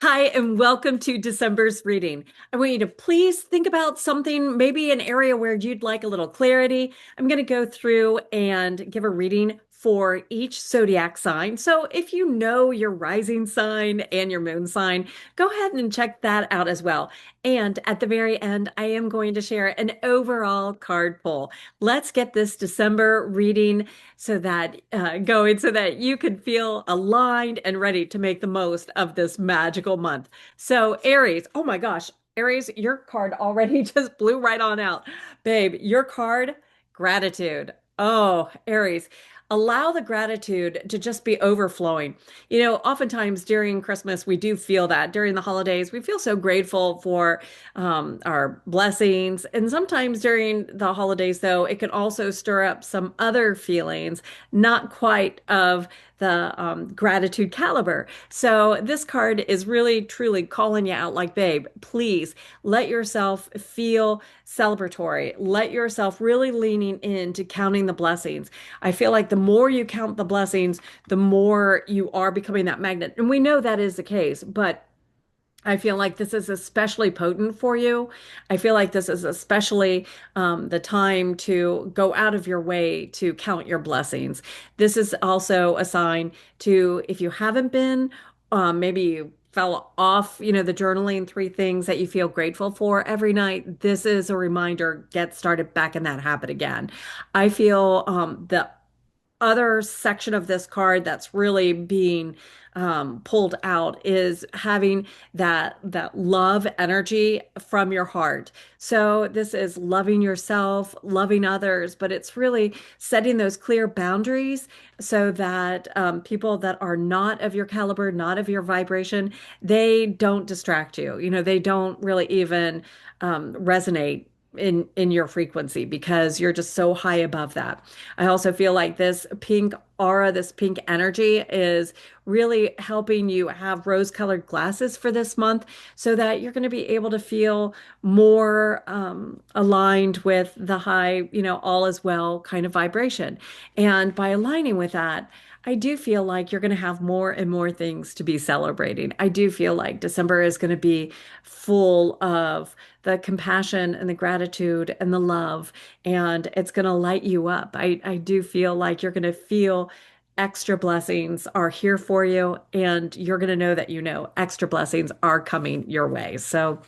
Hi, and welcome to December's reading. I want you to please think about something, maybe an area where you'd like a little clarity. I'm going to go through and give a reading for each zodiac sign. So if you know your rising sign and your moon sign, go ahead and check that out as well. And at the very end, I am going to share an overall card pull. Let's get this December reading going so that you can feel aligned and ready to make the most of this magical month. So, Aries, oh my gosh, Aries, your card already just blew right on out. Babe, your card, gratitude. Oh, Aries, allow the gratitude to just be overflowing. Oftentimes during Christmas, we do feel that during the holidays, we feel so grateful for our blessings. And sometimes during the holidays, though, it can also stir up some other feelings, not quite of the gratitude caliber. So this card is really truly calling you out like, babe, please let yourself feel celebratory. Let yourself really leaning into counting the blessings. I feel like the more you count the blessings, the more you are becoming that magnet. And we know that is the case, but I feel like this is especially potent for you. I feel like this is especially the time to go out of your way to count your blessings. This is also a sign to, if you haven't been, maybe you fell off, the journaling three things that you feel grateful for every night. This is a reminder, get started back in that habit again. I feel the other section of this card that's really being pulled out is having that love energy from your heart. So this is loving yourself, loving others, but it's really setting those clear boundaries so that people that are not of your caliber, not of your vibration, they don't distract you. They don't really even resonate in your frequency because you're just so high above that. I also feel like this pink aura, this pink energy is really helping you have rose-colored glasses for this month so that you're going to be able to feel more aligned with the high, all is well kind of vibration. And by aligning with that, I do feel like you're going to have more and more things to be celebrating. I do feel like December is going to be full of the compassion and the gratitude and the love, and it's going to light you up. I do feel like you're going to feel extra blessings are here for you, and you're going to know that extra blessings are coming your way. So,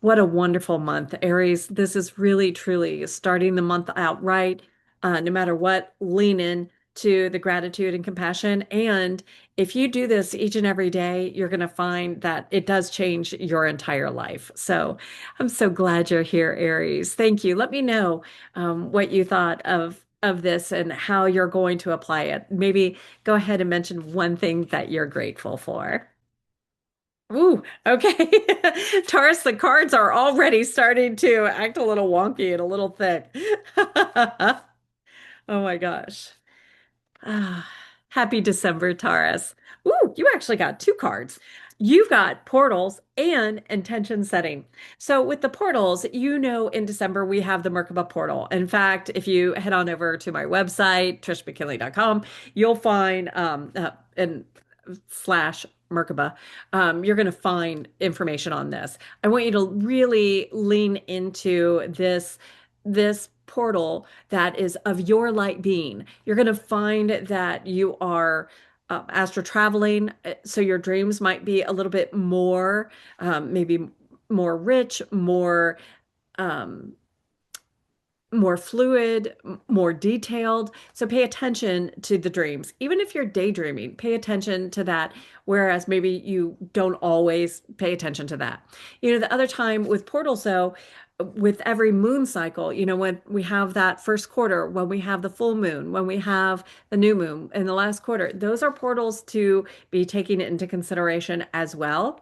what a wonderful month, Aries. This is really, truly starting the month out right. No matter what, lean in to the gratitude and compassion. And if you do this each and every day, you're going to find that it does change your entire life. So I'm so glad you're here, Aries. Thank you. Let me know what you thought of this and how you're going to apply it. Maybe go ahead and mention one thing that you're grateful for. Ooh, okay. Taurus, the cards are already starting to act a little wonky and a little thick. Oh my gosh. Ah, happy December, Taurus. Ooh, you actually got two cards. You've got portals and intention setting. So with the portals, in December we have the Merkaba portal. In fact, if you head on over to my website, trishmckinley.com, you'll find and slash Merkaba, you're going to find information on this. I want you to really lean into this portal that is of your light being. You're going to find that you are astro traveling, so your dreams might be a little bit more, maybe more rich, um, more fluid, more detailed. So pay attention to the dreams. Even if you're daydreaming, pay attention to that. Whereas maybe you don't always pay attention to that. The other time with portals, though, with every moon cycle, when we have that first quarter, when we have the full moon, when we have the new moon in the last quarter, those are portals to be taking into consideration as well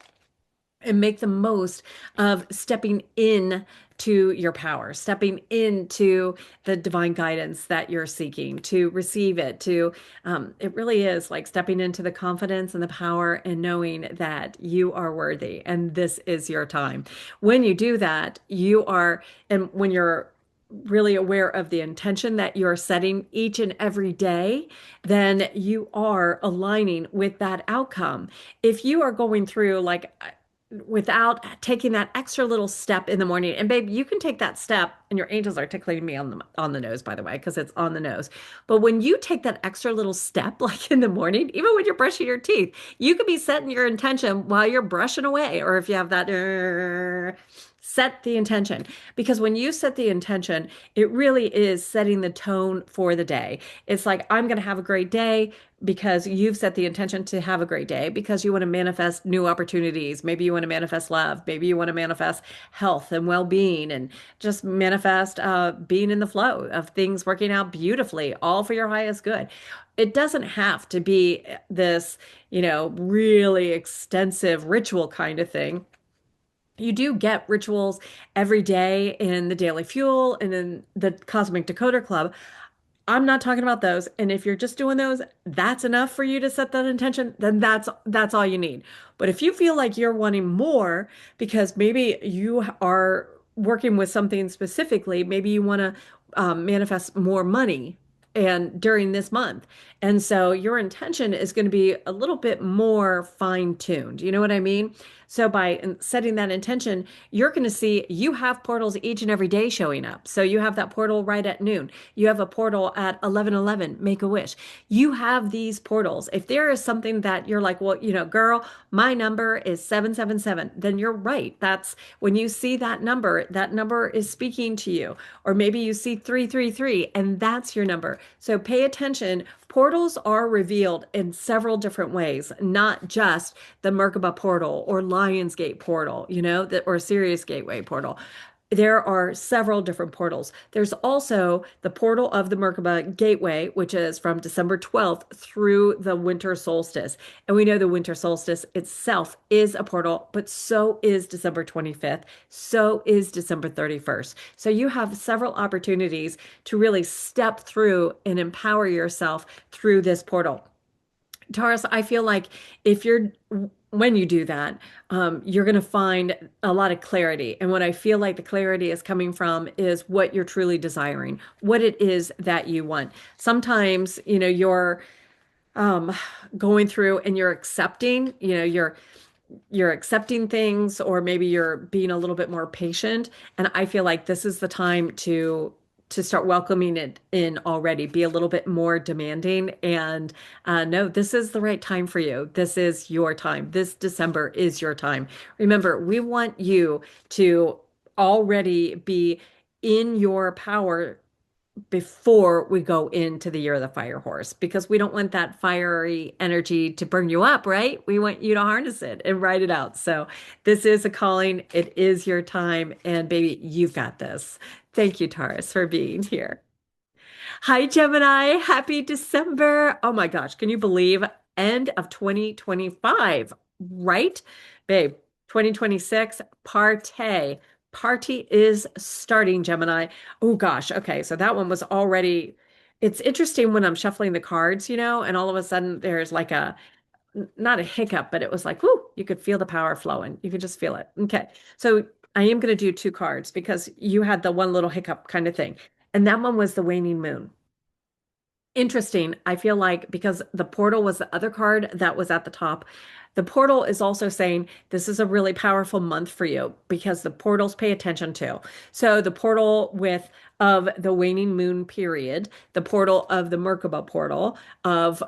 and make the most of stepping in to your power, stepping into the divine guidance that you're seeking to receive it. It really is like stepping into the confidence and the power and knowing that you are worthy and this is your time. When you do that, and when you're really aware of the intention that you're setting each and every day, then you are aligning with that outcome. If you are going through like without taking that extra little step in the morning. And babe, you can take that step, and your angels are tickling me on the nose, by the way, because it's on the nose. But when you take that extra little step, like in the morning, even when you're brushing your teeth, you could be setting your intention while you're brushing away, or if you have that. Set the intention, because when you set the intention, it really is setting the tone for the day. It's like, I'm going to have a great day because you've set the intention to have a great day, because you want to manifest new opportunities. Maybe you want to manifest love. Maybe you want to manifest health and well-being, and just manifest being in the flow of things working out beautifully, all for your highest good. It doesn't have to be this, really extensive ritual kind of thing. You do get rituals every day in the Daily Fuel and in the Cosmic Decoder Club. I'm not talking about those. And if you're just doing those, that's enough for you to set that intention, then that's all you need. But if you feel like you're wanting more because maybe you are working with something specifically, maybe you want to manifest more money and during this month. And so your intention is going to be a little bit more fine-tuned. You know what I mean? So by setting that intention, you're going to see you have portals each and every day showing up. So you have that portal right at noon. You have a portal at 11:11, make a wish. You have these portals. If there is something that you're like, well, girl, my number is 777, then you're right. That's when you see that number is speaking to you. Or maybe you see 333 and that's your number. So pay attention. Portals are revealed in several different ways, not just the Merkaba portal or Lionsgate portal, or Sirius Gateway portal. There are several different portals. There's also the portal of the Merkaba Gateway, which is from December 12th through the winter solstice. And we know the winter solstice itself is a portal, but so is December 25th. So is December 31st. So you have several opportunities to really step through and empower yourself through this portal. Taurus, I feel like when you do that, you're going to find a lot of clarity. And what I feel like the clarity is coming from is what you're truly desiring, what it is that you want. Sometimes, you're um, going through and you're accepting, you're accepting things, or maybe you're being a little bit more patient. And I feel like this is the time to start welcoming it in already, be a little bit more demanding. And no, this is the right time for you. This is your time. This December is your time. Remember, we want you to already be in your power before we go into the year of the fire horse, because we don't want that fiery energy to burn you up, right? We want you to harness it and ride it out. So this is a calling. It is your time. And baby, you've got this. Thank you, Taurus, for being here. Hi, Gemini. Happy December. Oh my gosh. Can you believe end of 2025, right? Babe, 2026, partay. Party is starting, Gemini. Oh gosh. Okay. So that one was already, it's interesting when I'm shuffling the cards, and all of a sudden there's like not a hiccup, but it was like, whoo, you could feel the power flowing. You could just feel it. Okay. So I am going to do two cards because you had the one little hiccup kind of thing. And that one was the waning moon. Interesting. I feel like because the portal was the other card that was at the top, the portal is also saying this is a really powerful month for you because the portals pay attention to. So the portal of the waning moon period, the portal of the Merkaba portal of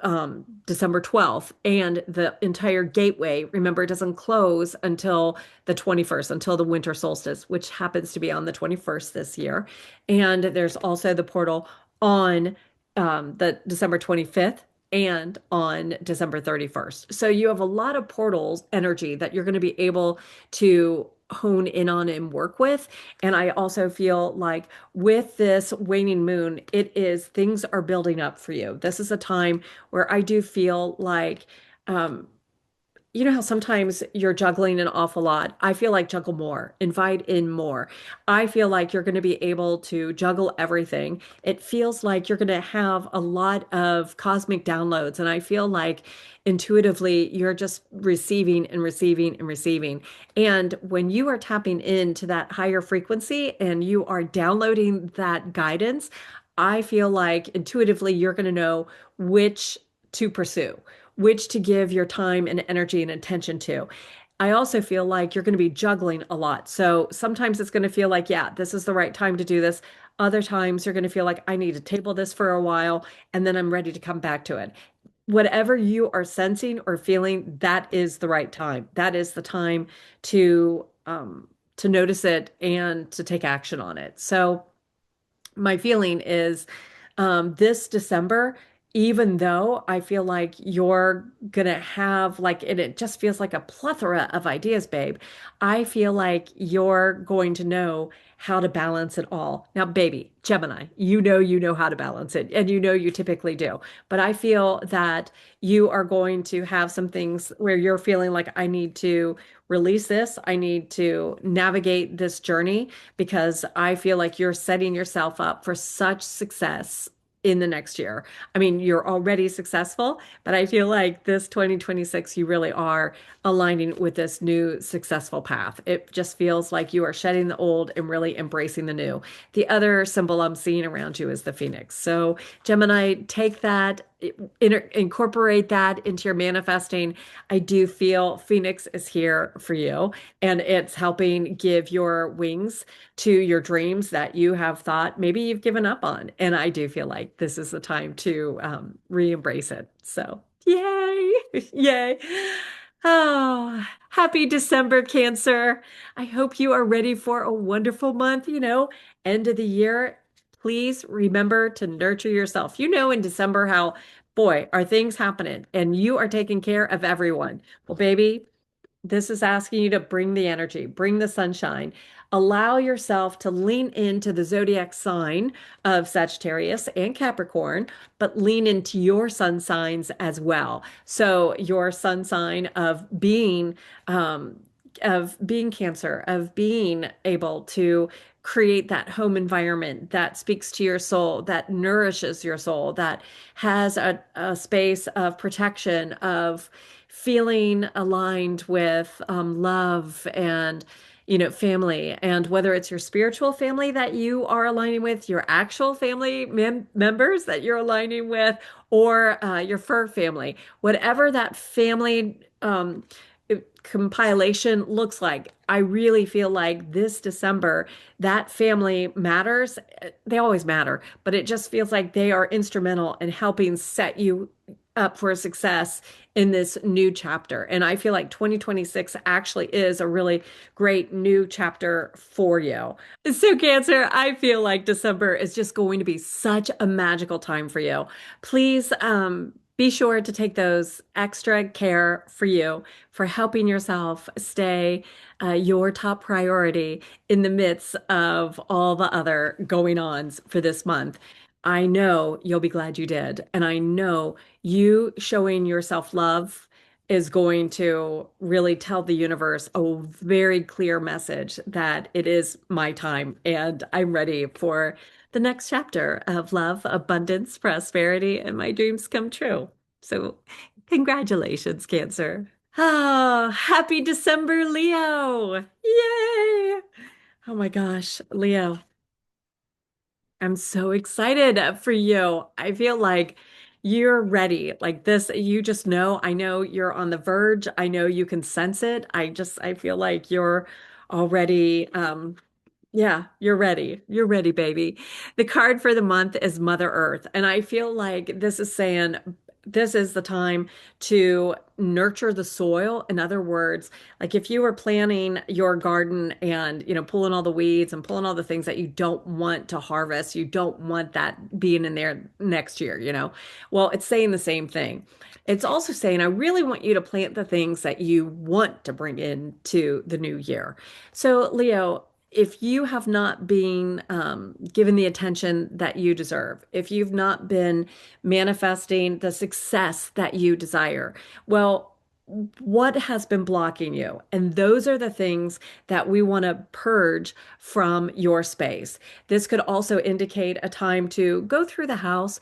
December 12th, and the entire gateway, remember, it doesn't close until the 21st, until the winter solstice, which happens to be on the 21st this year. And there's also the portal on the December 25th and on December 31st. So you have a lot of portals energy that you're going to be able to hone in on and work with. And I also feel like with this waning moon, things are building up for you. This is a time where I do feel like you know how sometimes you're juggling an awful lot? I feel like juggle more, invite in more. I feel like you're going to be able to juggle everything. It feels like you're going to have a lot of cosmic downloads. And I feel like intuitively you're just receiving and receiving and receiving. And when you are tapping into that higher frequency and you are downloading that guidance, I feel like intuitively you're going to know which to pursue, which to give your time and energy and attention to. I also feel like you're going to be juggling a lot. So sometimes it's going to feel like, yeah, this is the right time to do this. Other times you're going to feel like I need to table this for a while and then I'm ready to come back to it. Whatever you are sensing or feeling, that is the right time. That is the time to notice it and to take action on it. So my feeling is this December, even though I feel like you're gonna have like, and it just feels like a plethora of ideas, babe. I feel like you're going to know how to balance it all. Now, baby, Gemini, you know how to balance it, and you know you typically do. But I feel that you are going to have some things where you're feeling like I need to release this, I need to navigate this journey because I feel like you're setting yourself up for such success in the next year. I mean, you're already successful, but I feel like this 2026, you really are aligning with this new successful path. It just feels like you are shedding the old and really embracing the new. The other symbol I'm seeing around you is the Phoenix. So, Gemini, take that, incorporate that into your manifesting. I do feel Phoenix is here for you, and it's helping give your wings to your dreams that you have thought maybe you've given up on. And I do feel like this is the time to re-embrace it. So, yay! Yay! Oh, happy December, Cancer. I hope you are ready for a wonderful month, end of the year. Please remember to nurture yourself. You know, in December, how, boy, are things happening and you are taking care of everyone. Well, baby, this is asking you to bring the energy, bring the sunshine. Allow yourself to lean into the zodiac sign of Sagittarius and Capricorn, but lean into your sun signs as well. So your sun sign um, of being Cancer, of being able to create that home environment that speaks to your soul, that nourishes your soul, that has a space of protection, of feeling aligned with love and family, and whether it's your spiritual family that you are aligning with, your actual family members that you're aligning with, or your fur family, whatever that family compilation looks like. I really feel like this December, that family matters. They always matter, but it just feels like they are instrumental in helping set you up for success in this new chapter. And I feel like 2026 actually is a really great new chapter for you. So, Cancer, I feel like December is just going to be such a magical time for you. Please, be sure to take those extra care for you, for helping yourself stay your top priority in the midst of all the other going ons for this month. I know you'll be glad you did. And I know you showing yourself love is going to really tell the universe a very clear message that it is my time and I'm ready for the next chapter of love, abundance, prosperity, and my dreams come true. So, congratulations, Cancer. Oh, happy December, Leo. Yay! Oh my gosh, Leo. I'm so excited for you. I feel like you're ready. Like this, you just know, I know you're on the verge. I know you can sense it. I feel like you're already yeah, you're ready. You're ready, baby. The card for the month is Mother Earth. And I feel like this is saying this is the time to nurture the soil. In other words, like if you were planting your garden and, pulling all the weeds and pulling all the things that you don't want to harvest, you don't want that being in there next year. Well, it's saying the same thing. It's also saying, I really want you to plant the things that you want to bring into the new year. So, Leo, if you have not been given the attention that you deserve, if you've not been manifesting the success that you desire, well, what has been blocking you? And those are the things that we want to purge from your space. This could also indicate a time to go through the house,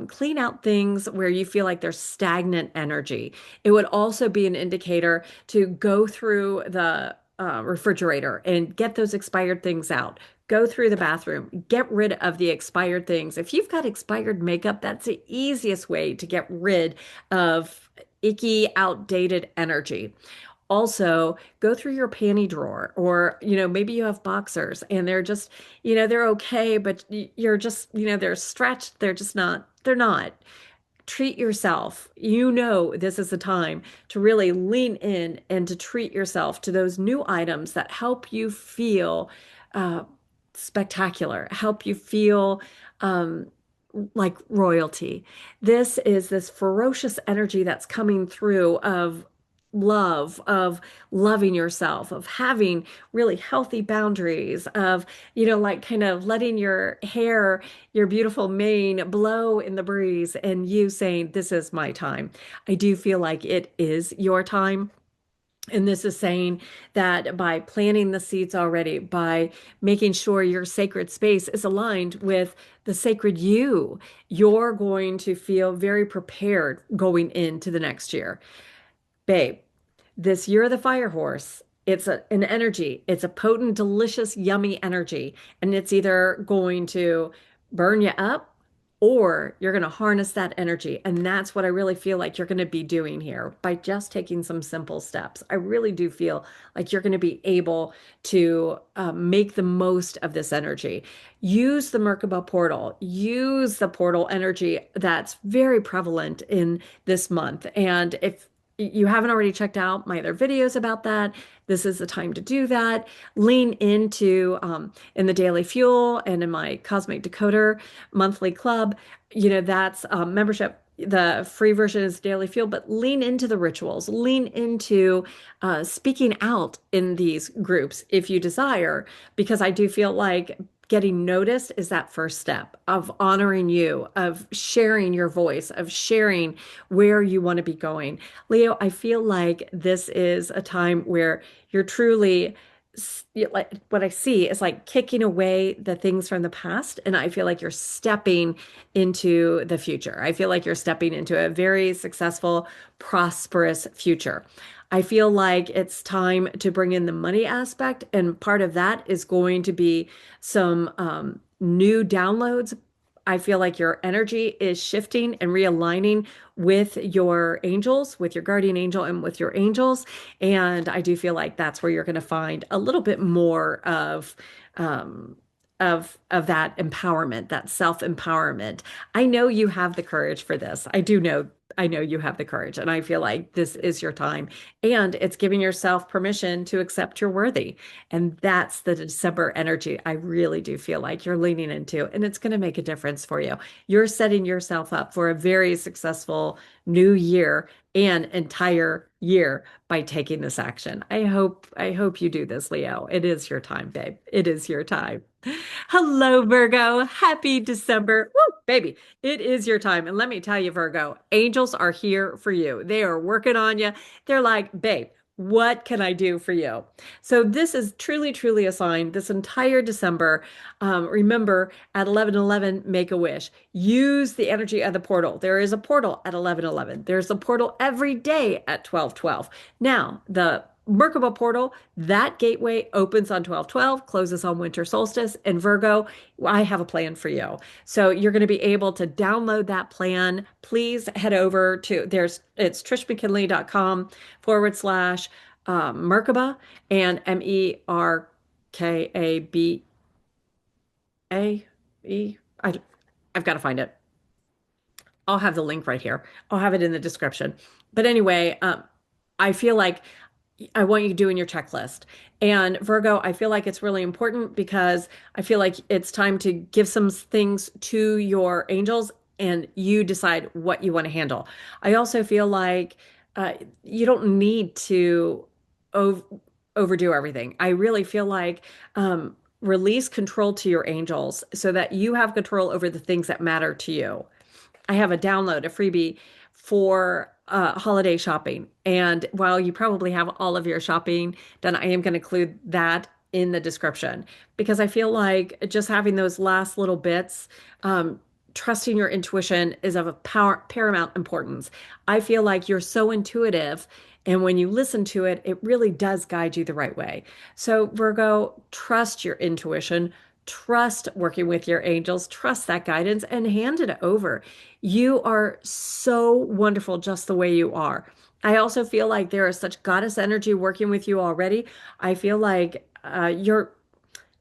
clean out things where you feel like there's stagnant energy. It would also be an indicator to go through the refrigerator and get those expired things out. Go through the bathroom, get rid of the expired things. If you've got expired makeup, that's the easiest way to get rid of icky, outdated energy. also go through your panty drawer, or, maybe you have boxers and they're just, they're okay, but you're just, they're stretched. They're not. Treat yourself. This is the time to really lean in and to treat yourself to those new items that help you feel uh, spectacular, help you feel um, like royalty. This is this ferocious energy that's coming through of love, of loving yourself, of having really healthy boundaries, of, like kind of letting your hair, your beautiful mane blow in the breeze, and you saying, "This is my time." I do feel like it is your time. And this is saying that by planting the seeds already, by making sure your sacred space is aligned with the sacred you, you're going to feel very prepared going into the next year. Babe, this year of the fire horse, it's an energy. It's a potent, delicious, yummy energy. And it's either going to burn you up or you're going to harness that energy. And that's what I really feel like you're going to be doing here by just taking some simple steps. I really do feel like you're going to be able to make the most of this energy. Use the Merkaba portal, use the portal energy that's very prevalent in this month. And if you haven't already checked out my other videos about that, this is the time to do that. Lean into in the Daily Fuel and in my Cosmic Decoder monthly club. That's membership. The free version is Daily Fuel, but lean into the rituals, lean into speaking out in these groups if you desire, because I do feel like getting noticed is that first step of honoring you, of sharing your voice, of sharing where you want to be going. Leo, I feel like this is a time where you're truly, like what I see is like kicking away the things from the past. And I feel like you're stepping into the future. I feel like you're stepping into a very successful, prosperous future. I feel like it's time to bring in the money aspect. And part of that is going to be some new downloads. I feel like your energy is shifting and realigning with your angels, with your guardian angel and with your angels. And I do feel like that's where you're going to find a little bit more um, of that empowerment, that self-empowerment. I know you have the courage for this. I know you have the courage, and I feel like this is your time. And it's giving yourself permission to accept you're worthy. And that's the December energy I really do feel like you're leaning into, and it's going to make a difference for you. You're setting yourself up for a very successful new year and entire year by taking this action. I hope you do this, Leo. It is your time, babe. It is your time. Hello, Virgo. Happy December. Woo, baby. It is your time. And let me tell you, Virgo, angels are here for you. They are working on you. They're like, babe, what can I do for you? So this is truly, truly a sign. This entire December, remember at 11:11, make a wish. Use the energy of the portal. There is a portal at 11:11. There's a portal every day at 12:12. Now, the Merkaba portal, that gateway opens on 12/12, closes on winter solstice. And Virgo, I have a plan for you. So you're going to be able to download that plan. Please head over to it's trishmckinley.com/Merkaba and MERKABA. I've got to find it. I'll have the link right here. I'll have it in the description. But anyway, I feel like I want you doing your checklist. And Virgo, I feel like it's really important because I feel like it's time to give some things to your angels and you decide what you want to handle. I also feel like you don't need to ov overdo everything. I really feel like release control to your angels so that you have control over the things that matter to you. I have a download, a freebie for holiday shopping. And while you probably have all of your shopping done, I am going to include that in the description because I feel like just having those last little bits, trusting your intuition is of a paramount importance. I feel like you're so intuitive. And when you listen to it, it really does guide you the right way. So, Virgo, trust your intuition, trust working with your angels, trust that guidance, and hand it over. You are so wonderful just the way you are. I also feel like there is such goddess energy working with you already. I feel like I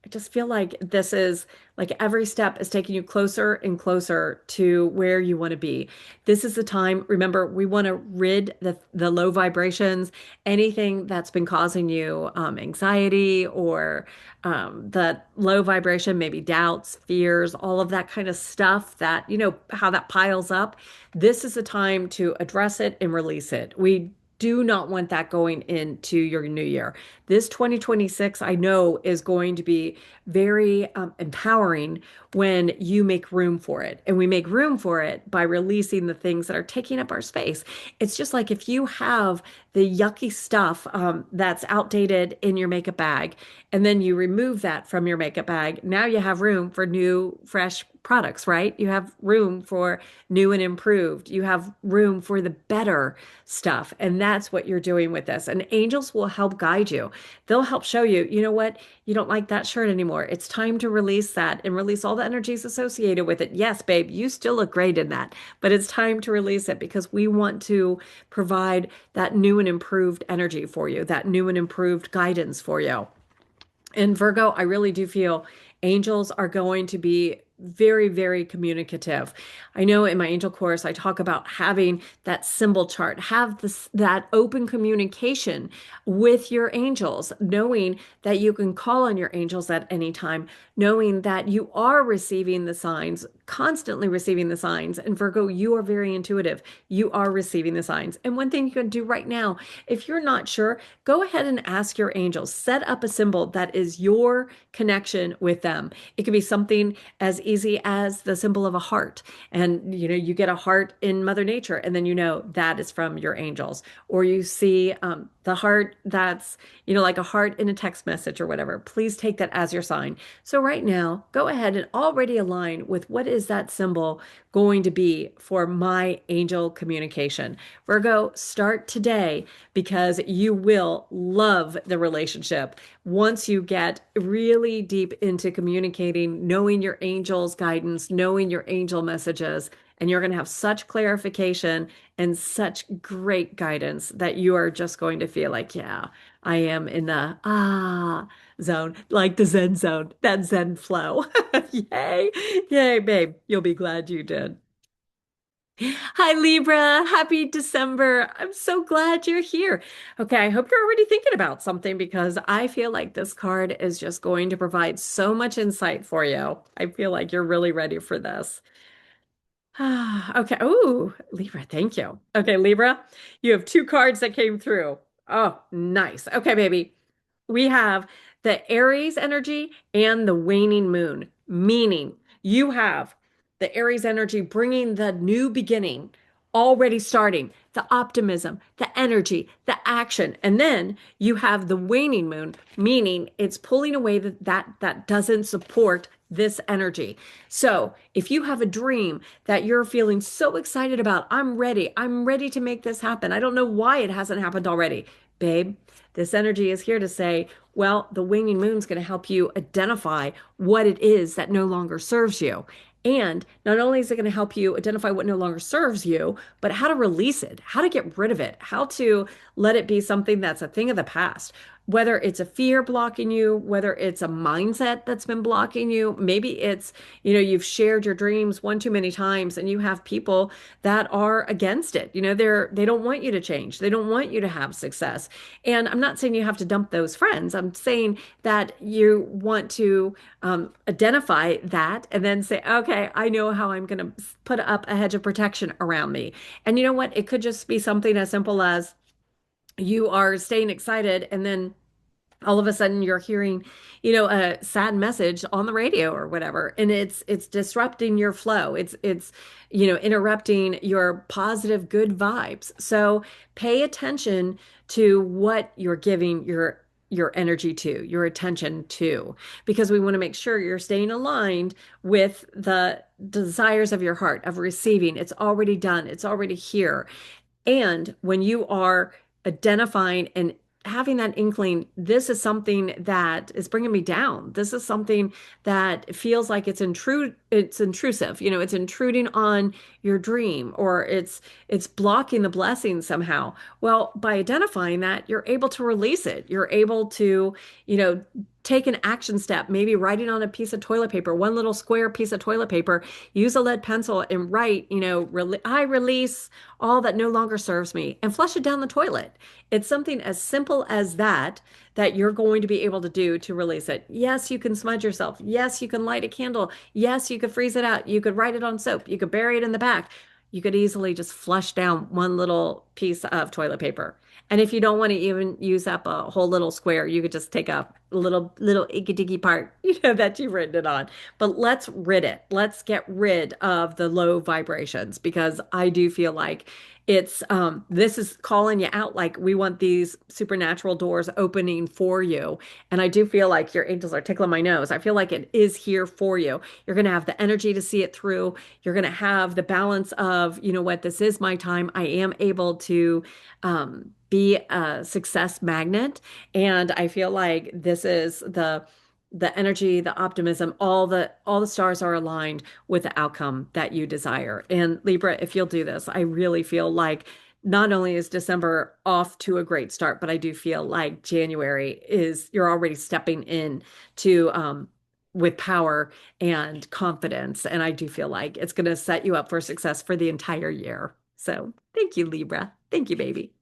just feel like this is like every step is taking you closer and closer to where you want to be. This is the time, remember, we want to rid the low vibrations, anything that's been causing you anxiety or the low vibration, maybe doubts, fears, all of that kind of stuff that, how that piles up. This is the time to address it and release it. We do not want that going into your new year. This 2026, I know, is going to be very empowering when you make room for it. And we make room for it by releasing the things that are taking up our space. It's just like if you have the yucky stuff that's outdated in your makeup bag, and then you remove that from your makeup bag, now you have room for new, fresh products, right? You have room for new and improved. You have room for the better stuff. And that's what you're doing with this. And angels will help guide you. They'll help show you, you know what? You don't like that shirt anymore. It's time to release that and release all the energies associated with it. Yes, babe, you still look great in that, but it's time to release it because we want to provide that new and improved energy for you, that new and improved guidance for you. And Virgo, I really do feel angels are going to be very, very communicative. I know in my angel course, I talk about having that symbol chart, have this that open communication with your angels, knowing that you can call on your angels at any time, knowing that you are receiving the signs, constantly receiving the signs. And Virgo, you are very intuitive. You are receiving the signs. And one thing you can do right now, if you're not sure, go ahead and ask your angels, set up a symbol that is your connection with them. It could be something as easy as the symbol of a heart. And you get a heart in Mother Nature, and then that is from your angels. Or you see the heart that's, like a heart in a text message or whatever. Please take that as your sign. So right now, go ahead and already align with what is that symbol going to be for my angel communication. Virgo, start today because you will love the relationship once you get really deep into communicating, knowing your angel's guidance, knowing your angel messages, and you're going to have such clarification and such great guidance that you are just going to feel like, yeah, I am in the zone, like the Zen zone, that Zen flow. Yay. Yay, babe. You'll be glad you did. Hi, Libra. Happy December. I'm so glad you're here. Okay, I hope you're already thinking about something because I feel like this card is just going to provide so much insight for you. I feel like you're really ready for this. Okay. Oh, Libra, thank you. Okay, Libra, you have two cards that came through. Oh, nice. Okay, baby. We have the Aries energy and the waning moon, meaning you have the Aries energy bringing the new beginning, already starting, the optimism, the energy, the action. And then you have the waning moon, meaning it's pulling away that doesn't support this energy. So if you have a dream that you're feeling so excited about, I'm ready to make this happen. I don't know why it hasn't happened already. Babe, this energy is here to say, well, the waning moon's going to help you identify what it is that no longer serves you. And not only is it going to help you identify what no longer serves you, but how to release it, how to get rid of it, how to let it be something that's a thing of the past. Whether it's a fear blocking you, whether it's a mindset that's been blocking you, maybe it's, you've shared your dreams one too many times and you have people that are against it. They don't want you to change. They don't want you to have success. And I'm not saying you have to dump those friends. I'm saying that you want to identify that and then say, okay, I know how I'm going to put up a hedge of protection around me. And you know what? It could just be something as simple as you are staying excited and then all of a sudden you're hearing, a sad message on the radio or whatever, and it's disrupting your flow. It's interrupting your positive good vibes. So pay attention to what you're giving your energy to, your attention to, because we want to make sure you're staying aligned with the desires of your heart of receiving. It's already done. It's already here. And when you are identifying and having that inkling, this is something that is bringing me down. This is something that feels like it's intrusive. It's intruding on your dream, or it's blocking the blessing somehow. Well, by identifying that, you're able to release it. You're able to, you know, take an action step, maybe writing on a piece of toilet paper, one little square piece of toilet paper, use a lead pencil and write, I release all that no longer serves me, and flush it down the toilet. It's something as simple as that you're going to be able to do to release it. Yes, you can smudge yourself. Yes, you can light a candle. Yes, you could freeze it out. You could write it on soap. You could bury it in the back. You could easily just flush down one little piece of toilet paper. And if you don't want to even use up a whole little square, you could just take a little icky dicky part, that you've written it on. But let's rid it. Let's get rid of the low vibrations, because I do feel like this is calling you out, like we want these supernatural doors opening for you. And I do feel like your angels are tickling my nose. I feel like it is here for you. You're going to have the energy to see it through. You're going to have the balance of, you know what, this is my time. I am able to be a success magnet. And I feel like this is the energy, the optimism, all the stars are aligned with the outcome that you desire. And Libra, if you'll do this, I really feel like not only is December off to a great start, but I do feel like January is you're already stepping in to with power and confidence. And I do feel like it's going to set you up for success for the entire year. So thank you, Libra. Thank you, baby.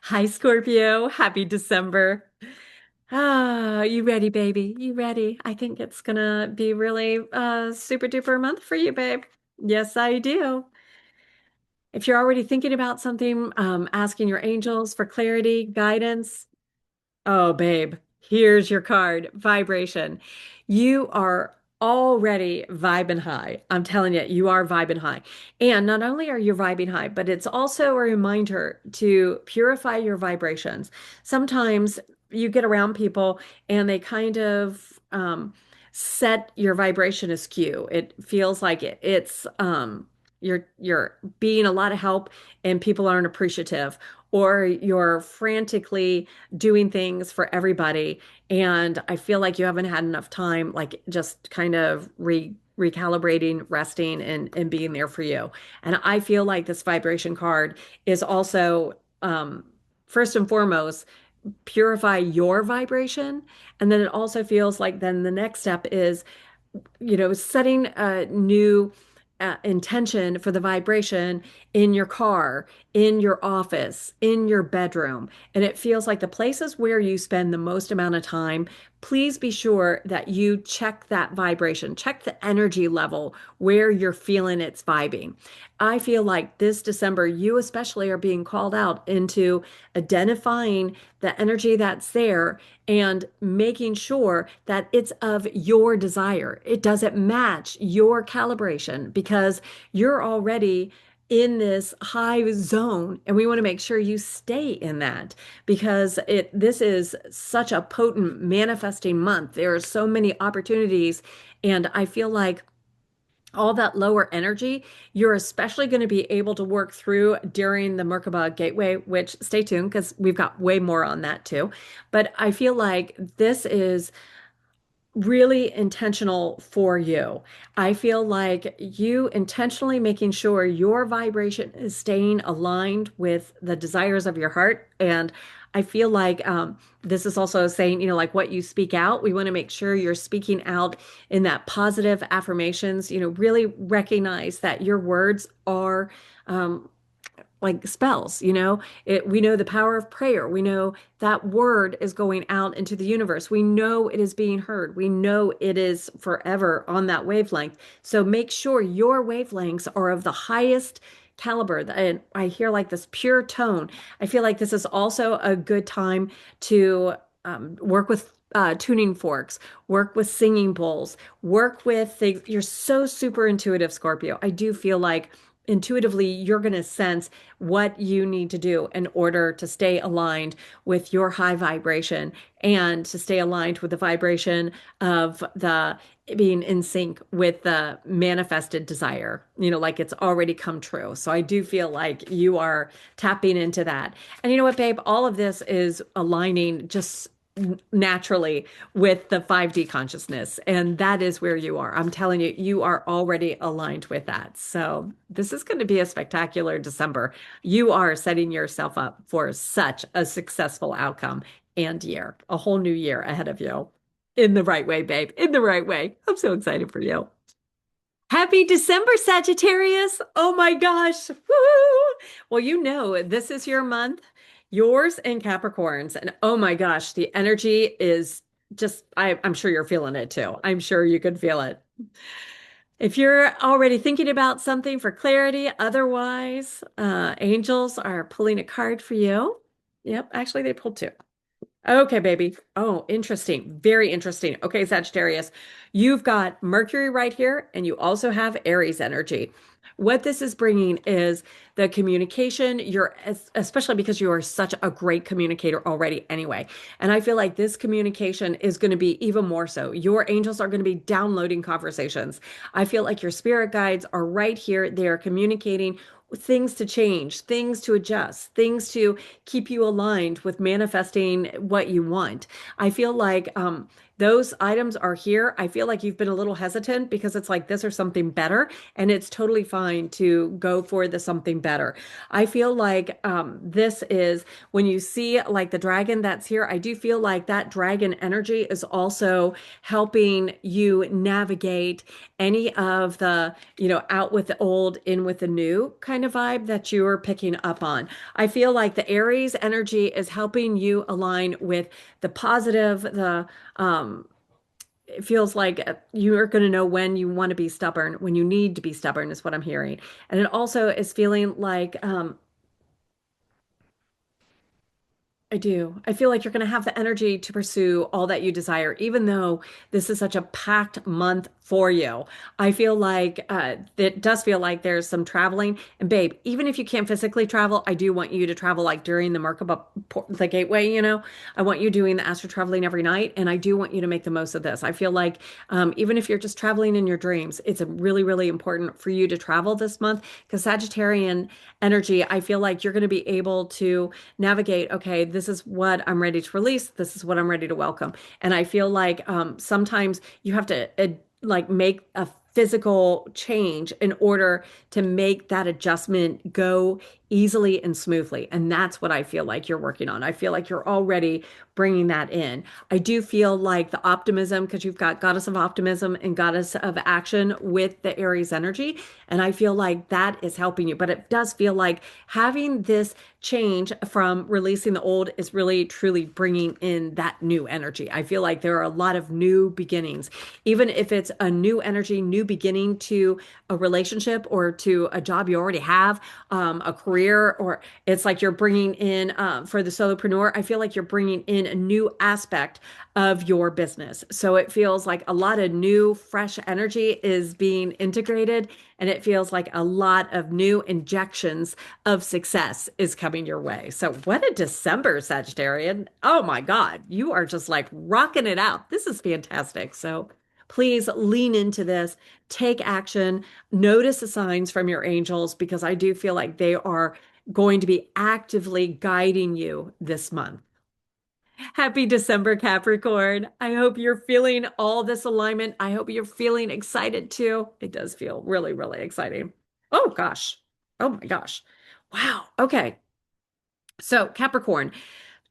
Hi, Scorpio. Happy December. Ah, you ready, baby? You ready? I think it's gonna be really super duper month for you, babe. Yes, I do. If you're already thinking about something, asking your angels for clarity, guidance, oh, babe, here's your card, vibration. You are already vibing high. I'm telling you, you are vibing high. And not only are you vibing high, but it's also a reminder to purify your vibrations. Sometimes you get around people and they kind of set your vibration askew. It feels like you're being a lot of help and people aren't appreciative, or you're frantically doing things for everybody. And I feel like you haven't had enough time, like just kind of recalibrating, resting, and being there for you. And I feel like this vibration card is also, first and foremost, purify your vibration. And then it also feels like then the next step is, setting a new intention for the vibration in your car, in your office, in your bedroom. And it feels like the places where you spend the most amount of time, please be sure that you check that vibration, check the energy level where you're feeling it's vibing. I feel like this December, you especially are being called out into identifying the energy that's there and making sure that it's of your desire. It doesn't match your calibration, because you're already in this high zone, and we want to make sure you stay in that, because this is such a potent manifesting month. There are so many opportunities, and I feel like all that lower energy, you're especially going to be able to work through during the Merkaba Gateway, which stay tuned because we've got way more on that too. But I feel like this is really intentional for you. I feel like you intentionally making sure your vibration is staying aligned with the desires of your heart. And I feel like this is also saying, like what you speak out, we want to make sure you're speaking out in that positive affirmations, really recognize that your words are like spells, we know the power of prayer. We know that word is going out into the universe. We know it is being heard. We know it is forever on that wavelength. So make sure your wavelengths are of the highest caliber. And I hear like this pure tone. I feel like this is also a good time to work with tuning forks, work with singing bowls, work with things. You're so super intuitive, Scorpio. I do feel like intuitively you're going to sense what you need to do in order to stay aligned with your high vibration and to stay aligned with the vibration of the being in sync with the manifested desire, like it's already come true. So I do feel like you are tapping into that. And you know what, babe? All of this is aligning just naturally with the 5D consciousness. And that is where you are. I'm telling you, you are already aligned with that. So this is going to be a spectacular December. You are setting yourself up for such a successful outcome and year, a whole new year ahead of you. In the right way, babe. In the right way. I'm so excited for you. Happy December, Sagittarius. Oh my gosh. Woo! Well, this is your month, yours and Capricorn's. And oh my gosh, the energy is just, I'm sure you're feeling it too. I'm sure you could feel it. If you're already thinking about something for clarity, otherwise, angels are pulling a card for you. Yep, actually, they pulled two. Okay, baby. Oh, interesting. Very interesting. Okay, Sagittarius, you've got Mercury right here, and you also have Aries energy. What this is bringing is the communication. Especially because you are such a great communicator already anyway. And I feel like this communication is going to be even more so. Your angels are going to be downloading conversations. I feel like your spirit guides are right here. They are communicating things to change, things to adjust, things to keep you aligned with manifesting what you want. I feel like those items are here. I feel like you've been a little hesitant because it's like this or something better, and it's totally fine to go for the something better. I feel like this is when you see like the dragon that's here, I do feel like that dragon energy is also helping you navigate any of the, out with the old, in with the new kind of vibe that you're picking up on. I feel like the Aries energy is helping you align with the positive, it feels like you're going to know when you want to be stubborn, when you need to be stubborn, is what I'm hearing. And it also is feeling like I do. I feel like you're going to have the energy to pursue all that you desire, even though this is such a packed month for you. I feel like it does feel like there's some traveling. And babe, even if you can't physically travel, I do want you to travel like during the Merkaba, the gateway, I want you doing the astro traveling every night. And I do want you to make the most of this. I feel like even if you're just traveling in your dreams, it's really, really important for you to travel this month because Sagittarian energy, I feel like you're going to be able to navigate, okay, this is what I'm ready to release. This is what I'm ready to welcome. And I feel like sometimes you have to like make a physical change in order to make that adjustment go easily and smoothly. And that's what I feel like you're working on. I feel like you're already bringing that in. I do feel like the optimism, because you've got goddess of optimism and goddess of action with the Aries energy. And I feel like that is helping you. But it does feel like having this change from releasing the old is really truly bringing in that new energy. I feel like there are a lot of new beginnings, even if it's a new energy, new beginning to a relationship or to a job you already have, a career, or it's like you're bringing in for the solopreneur. I feel like you're bringing in a new aspect of your business. So it feels like a lot of new, fresh energy is being integrated, and it feels like a lot of new injections of success is coming your way. So what a December, Sagittarian. Oh my God, you are just like rocking it out. This is fantastic. So please lean into this, take action, notice the signs from your angels because I do feel like they are going to be actively guiding you this month. Happy December, Capricorn. I hope you're feeling all this alignment. I hope you're feeling excited too. It does feel really, really exciting. Oh gosh. Oh my gosh. Wow. Okay. So, Capricorn,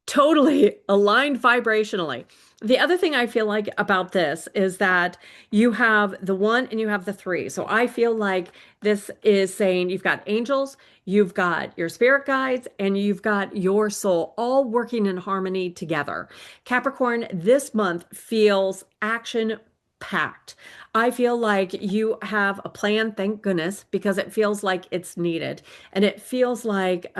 totally aligned vibrationally. The other thing I feel like about this is that you have the one and you have the three. So I feel like this is saying you've got angels, you've got your spirit guides, and you've got your soul all working in harmony together. Capricorn, this month feels action packed. I feel like you have a plan, thank goodness, because it feels like it's needed. And it feels like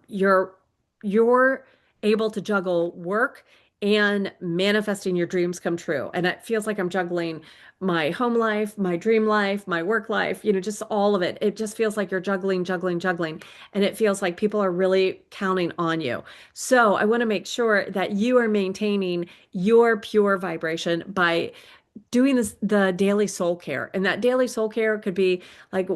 you're able to juggle work and manifesting your dreams come true. And it feels like I'm juggling my home life, my dream life, my work life, just all of it. It just feels like you're juggling, juggling, juggling. And it feels like people are really counting on you. So I want to make sure that you are maintaining your pure vibration by doing the daily soul care. And that daily soul care could be like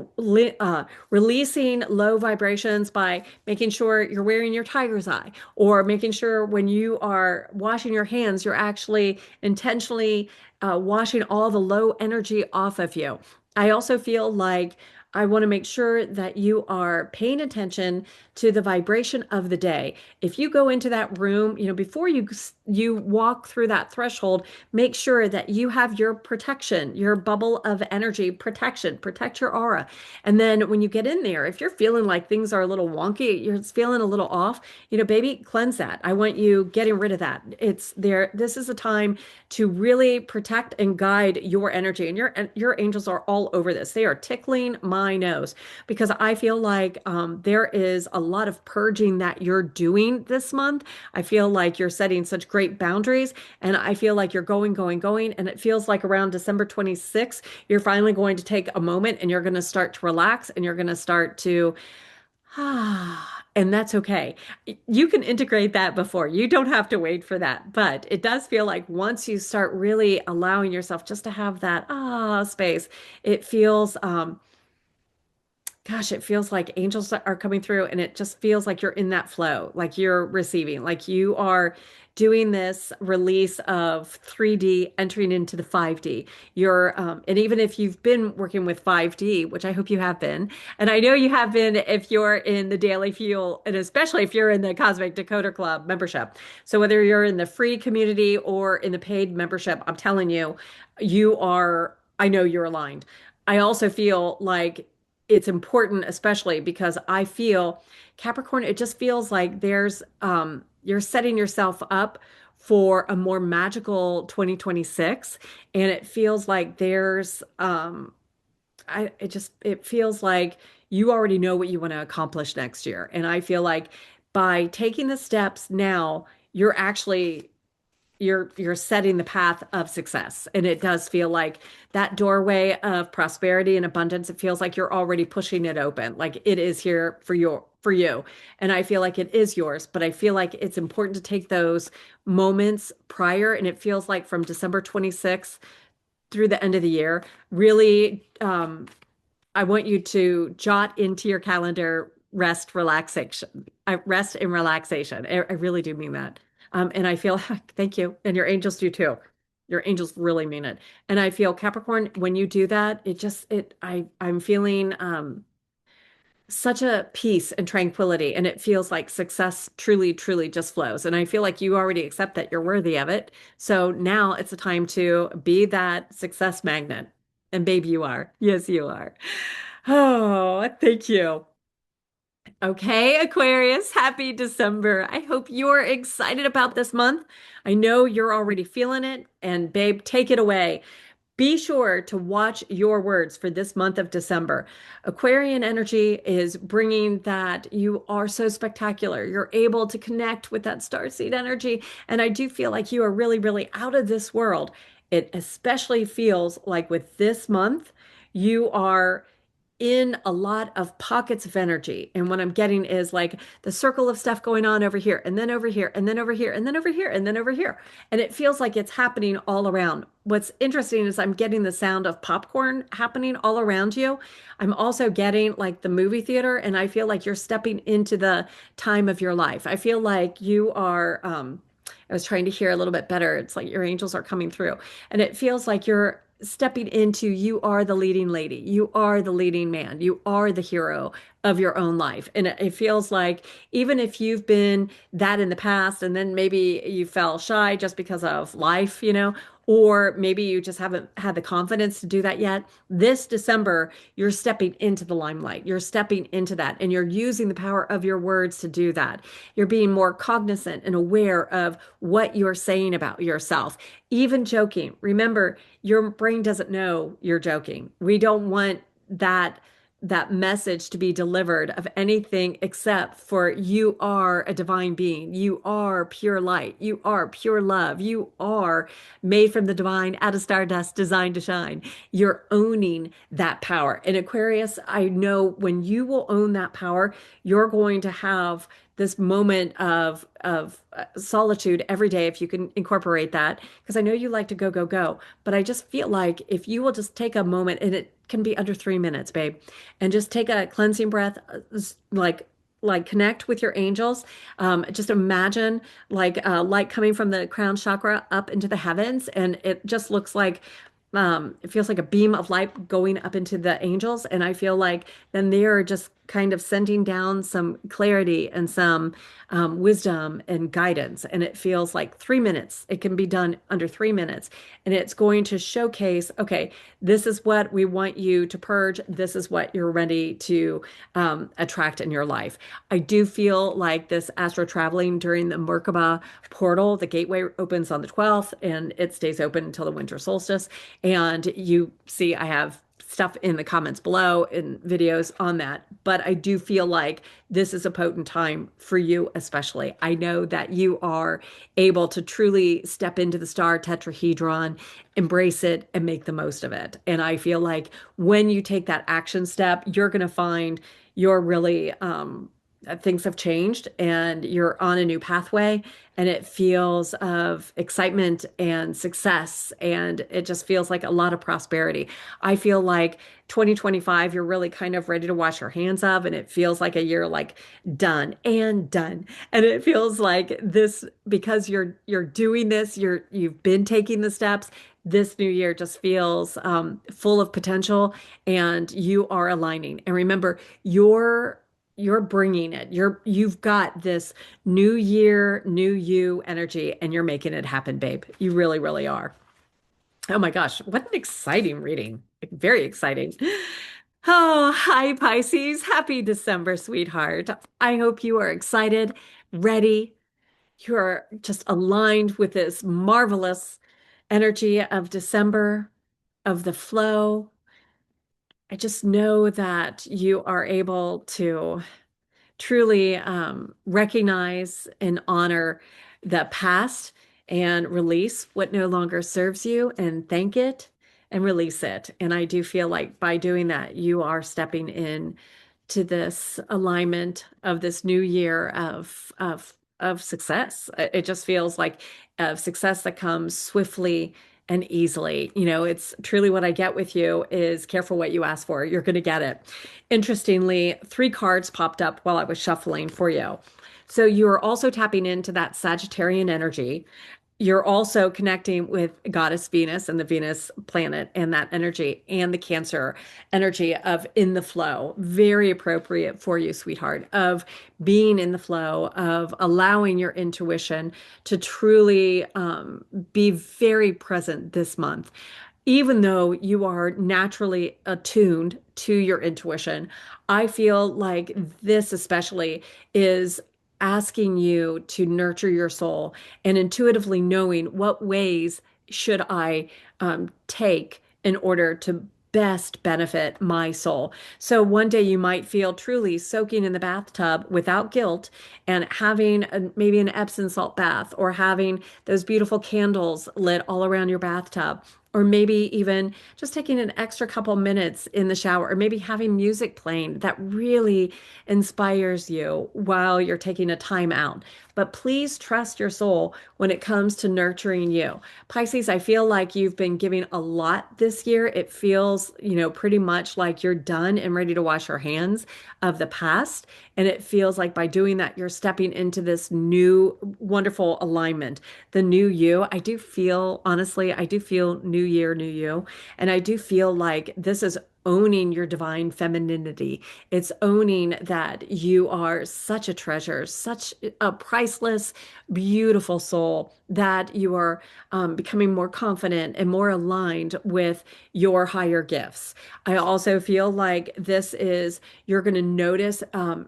releasing low vibrations by making sure you're wearing your tiger's eye, or making sure when you are washing your hands, you're actually intentionally washing all the low energy off of you. I also feel like I want to make sure that you are paying attention to the vibration of the day. If you go into that room, before you walk through that threshold, make sure that you have your protection, your bubble of energy protection, protect your aura. And then when you get in there, if you're feeling like things are a little wonky, you're feeling a little off, baby, cleanse that. I want you getting rid of that. It's there. This is a time to really protect and guide your energy. And your angels are all over this. They are tickling my nose because I feel like there is a lot of purging that you're doing this month. I feel like you're setting such great boundaries, and I feel like you're going, going, going. And it feels like around December 26th, you're finally going to take a moment and you're going to start to relax and you're going to start to and that's okay. You can integrate that before. You don't have to wait for that. But it does feel like once you start really allowing yourself just to have that space, it feels gosh, it feels like angels are coming through, and it just feels like you're in that flow, like you're receiving, like you are doing this release of 3D entering into the 5D. And even if you've been working with 5D, which I hope you have been, and I know you have been if you're in the Daily Fuel, and especially if you're in the Cosmic Decoder Club membership. So whether you're in the free community or in the paid membership, I'm telling you, I know you're aligned. I also feel like it's important, especially because I feel Capricorn, it just feels like you're setting yourself up for a more magical 2026. And it feels like it feels like you already know what you want to accomplish next year. And I feel like by taking the steps now, you're actually you're setting the path of success. And it does feel like that doorway of prosperity and abundance, it feels like you're already pushing it open, like it is here for you. And I feel like it is yours, but I feel like it's important to take those moments prior. And it feels like from December 26th through the end of the year, really, I want you to jot into your calendar rest, relaxation, rest and relaxation. I really do mean that. And I feel, thank you. And your angels do too. Your angels really mean it. And I feel Capricorn, when you do that, I'm feeling, such a peace and tranquility. And it feels like success truly, truly just flows. And I feel like you already accept that you're worthy of it. So now it's a time to be that success magnet. And babe, you are. Yes, you are. Oh, thank you. Okay, Aquarius, happy December. I hope you're excited about this month. I know you're already feeling it. And babe, take it away. Be sure to watch your words for this month of December. Aquarian energy is bringing that you are so spectacular. You're able to connect with that starseed energy. And I do feel like you are really, really out of this world. It especially feels like with this month, you are in a lot of pockets of energy. And what I'm getting is like the circle of stuff going on over here, and then over here, and then over here, and then over here, and then over here. And it feels like it's happening all around. What's interesting is I'm getting the sound of popcorn happening all around you. I'm also getting like the movie theater, and I feel like you're stepping into the time of your life. I feel like you are, I was trying to hear a little bit better. It's like your angels are coming through, and it feels like you're stepping into you are the leading lady, you are the leading man, you are the hero of your own life. And it feels like even if you've been that in the past, and then maybe you fell shy just because of life, or maybe you just haven't had the confidence to do that yet. This December, you're stepping into the limelight. You're stepping into that, and you're using the power of your words to do that. You're being more cognizant and aware of what you're saying about yourself, even joking. Remember, your brain doesn't know you're joking. We don't want that that message to be delivered of anything except for you are a divine being. You are pure light. You are pure love. You are made from the divine, out of stardust, designed to shine. You're owning that power. In Aquarius, I know when you will own that power, you're going to have this moment of solitude every day if you can incorporate that, because I know you like to go go go, but I just feel like if you will just take a moment, and it can be under 3 minutes, babe, and just take a cleansing breath, like connect with your angels. Just imagine like light coming from the crown chakra up into the heavens, and it just looks like it feels like a beam of light going up into the angels. And I feel like then they are just kind of sending down some clarity and some wisdom and guidance. And it feels like 3 minutes. It can be done under 3 minutes. And it's going to showcase, okay, this is what we want you to purge. This is what you're ready to attract in your life. I do feel like this astro traveling during the Merkaba portal, the gateway opens on the 12th and it stays open until the winter solstice. And you see, I have stuff in the comments below and videos on that. But I do feel like this is a potent time for you, especially. I know that you are able to truly step into the star tetrahedron, embrace it, and make the most of it. And I feel like when you take that action step, you're going to find you're really, things have changed and you're on a new pathway, and it feels of excitement and success, and it just feels like a lot of prosperity. I feel like 2025 you're really kind of ready to wash your hands of, and it feels like a year like done and done. And it feels like this because you're doing this, you've been taking the steps. This new year just feels full of potential, and you are aligning. And remember, you're bringing it. You've got this new year, new you energy, and you're making it happen, babe. You really, really are. Oh my gosh, what an exciting reading. Very exciting. Oh, hi, Pisces. Happy December, sweetheart. I hope you are excited, ready. You're just aligned with this marvelous energy of December, of the flow. I just know that you are able to truly recognize and honor the past and release what no longer serves you, and thank it and release it. And I do feel like by doing that, you are stepping in to this alignment of this new year of success. It just feels like of success that comes swiftly and easily. You know, it's truly what I get with you is careful what you ask for. You're going to get it. Interestingly, 3 cards popped up while I was shuffling for you. So you're also tapping into that Sagittarian energy. You're also connecting with Goddess Venus and the Venus planet and that energy, and the Cancer energy of in the flow. Very appropriate for you, sweetheart, of being in the flow, of allowing your intuition to truly be very present this month. Even though you are naturally attuned to your intuition, I feel like this especially is asking you to nurture your soul and intuitively knowing what ways should I take in order to best benefit my soul. So one day you might feel truly soaking in the bathtub without guilt and having maybe an Epsom salt bath, or having those beautiful candles lit all around your bathtub. Or maybe even just taking an extra couple minutes in the shower, or maybe having music playing that really inspires you while you're taking a time out. But please trust your soul when it comes to nurturing you. Pisces, I feel like you've been giving a lot this year. It feels, pretty much like you're done and ready to wash your hands of the past. And it feels like by doing that, you're stepping into this new wonderful alignment, the new you. Honestly, I do feel new year, new you. And I do feel like this is owning your divine femininity. It's owning that you are such a treasure, such a priceless, beautiful soul, that you are becoming more confident and more aligned with your higher gifts. I also feel like you're going to notice,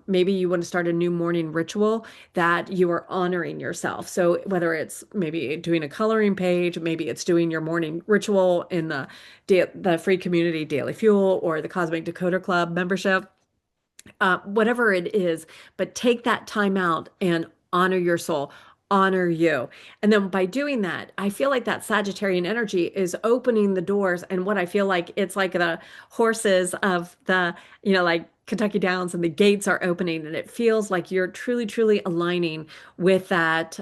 maybe you want to start a new morning ritual that you are honoring yourself. So whether it's maybe doing a coloring page, maybe it's doing your morning ritual in the free community Daily Fuel, Circle or the Cosmic Decoder Club membership, whatever it is, but take that time out and honor your soul, honor you. And then by doing that, I feel like that Sagittarian energy is opening the doors. And what I feel like it's like the horses of the, like Kentucky Downs, and the gates are opening, and it feels like you're truly, truly aligning with that,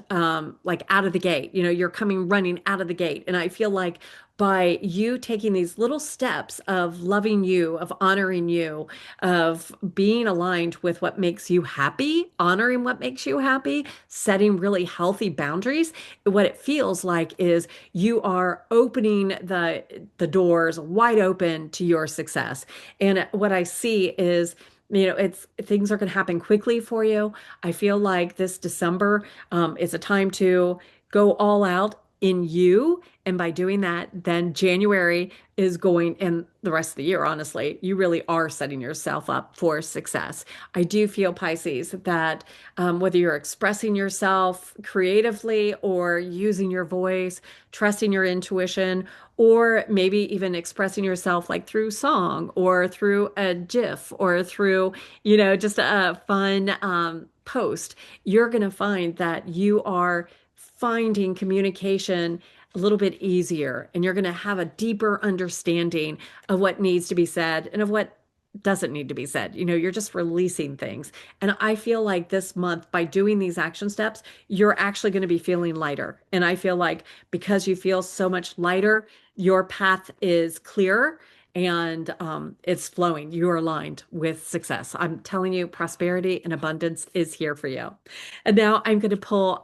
like out of the gate. You're coming running out of the gate. And I feel like by you taking these little steps of loving you, of honoring you, of being aligned with what makes you happy, honoring what makes you happy, setting really healthy boundaries, what it feels like is you are opening the doors wide open to your success. And what I see is it's things are going to happen quickly for you. I feel like this December is a time to go all out in you. And by doing that, then January is going, and the rest of the year, honestly, you really are setting yourself up for success. I do feel, Pisces, that whether you're expressing yourself creatively or using your voice, trusting your intuition, or maybe even expressing yourself like through song or through a GIF or through, just a fun post, you're going to find that you are finding communication a little bit easier, and you're going to have a deeper understanding of what needs to be said and of what doesn't need to be said. You're just releasing things. And I feel like this month, by doing these action steps, you're actually going to be feeling lighter. And I feel like because you feel so much lighter, your path is clearer and it's flowing. You're aligned with success. I'm telling you, prosperity and abundance is here for you. And now I'm going to pull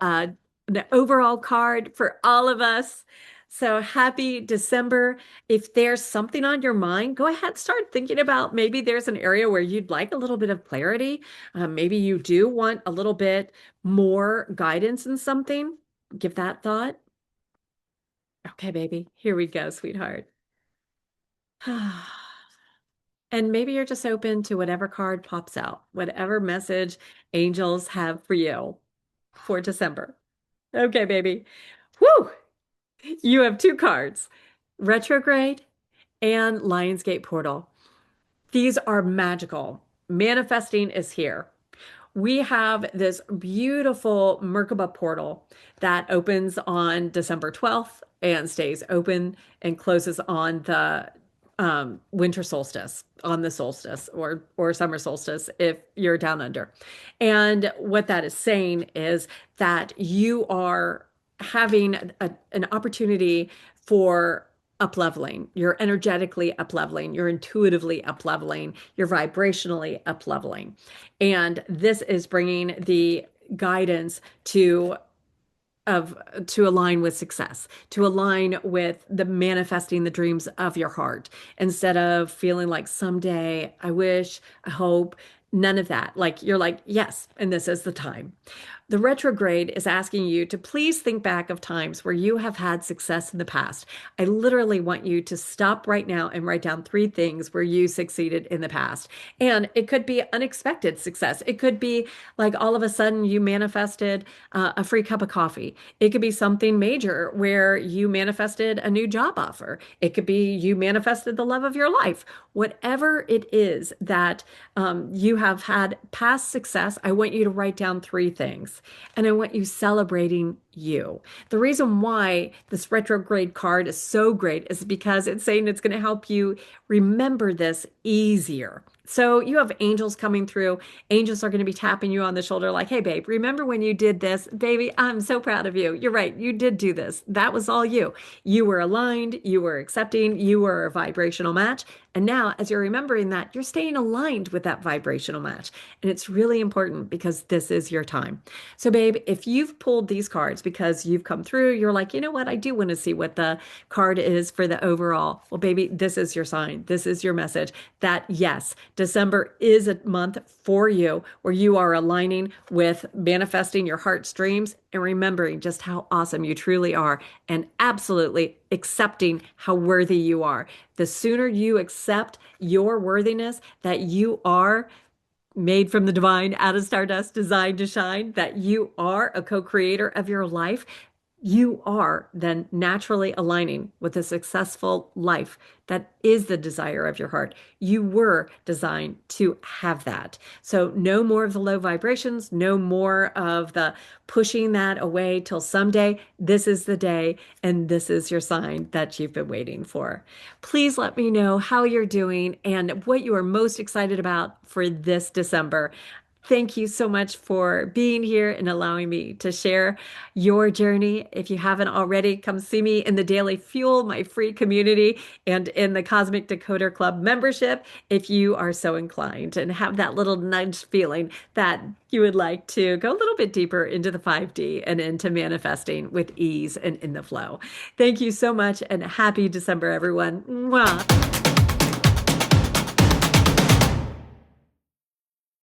the overall card for all of us. So happy December. If there's something on your mind, go ahead, start thinking about maybe there's an area where you'd like a little bit of clarity. Maybe you do want a little bit more guidance in something. Give that thought. Okay, baby, here we go, sweetheart. And maybe you're just open to whatever card pops out, whatever message angels have for you for December. Okay, baby. Whoo! You have two cards, retrograde and Lionsgate portal. These are magical. Manifesting is here. We have this beautiful Merkaba portal that opens on December 12th and stays open and closes on the winter solstice, on the solstice or summer solstice if you're down under. And what that is saying is that you are having an opportunity for up leveling. You're energetically up leveling. You're intuitively up leveling. You're vibrationally up leveling. And this is bringing the guidance to align with success, to align with the manifesting the dreams of your heart, instead of feeling like someday, I wish, I hope, none of that. Like you're like, yes, and this is the time. The retrograde is asking you to please think back of times where you have had success in the past. I literally want you to stop right now and write down 3 things where you succeeded in the past. And it could be unexpected success. It could be like all of a sudden you manifested a free cup of coffee. It could be something major where you manifested a new job offer. It could be you manifested the love of your life. Whatever it is that you have had past success, I want you to write down 3 things. And I want you celebrating you. The reason why this retrograde card is so great is because it's saying it's going to help you remember this easier. So you have angels coming through. Angels are going to be tapping you on the shoulder like, hey, babe, remember when you did this? Baby, I'm so proud of you. You're right. You did do this. That was all you. You were aligned. You were accepting. You were a vibrational match. And now, as you're remembering that, you're staying aligned with that vibrational match. And it's really important because this is your time. So, babe, if you've pulled these cards because you've come through, you're like, you know what? I do want to see what the card is for the overall. Well, baby, this is your sign. This is your message that, yes, December is a month for you where you are aligning with manifesting your heart's dreams and remembering just how awesome you truly are and absolutely accepting how worthy you are. The sooner you accept your worthiness, that you are made from the divine, out of stardust, designed to shine, that you are a co-creator of your life, you are then naturally aligning with a successful life that is the desire of your heart. You were designed to have that. So, no more of the low vibrations, no more of the pushing that away till someday. This is the day, and this is your sign that you've been waiting for. Please let me know how you're doing and what you are most excited about for this December. Thank you so much for being here and allowing me to share your journey. If you haven't already, come see me in the Daily Fuel, my free community, and in the Cosmic Decoder Club membership if you are so inclined and have that little nudge feeling that you would like to go a little bit deeper into the 5D and into manifesting with ease and in the flow. Thank you so much and happy December, everyone. Mwah.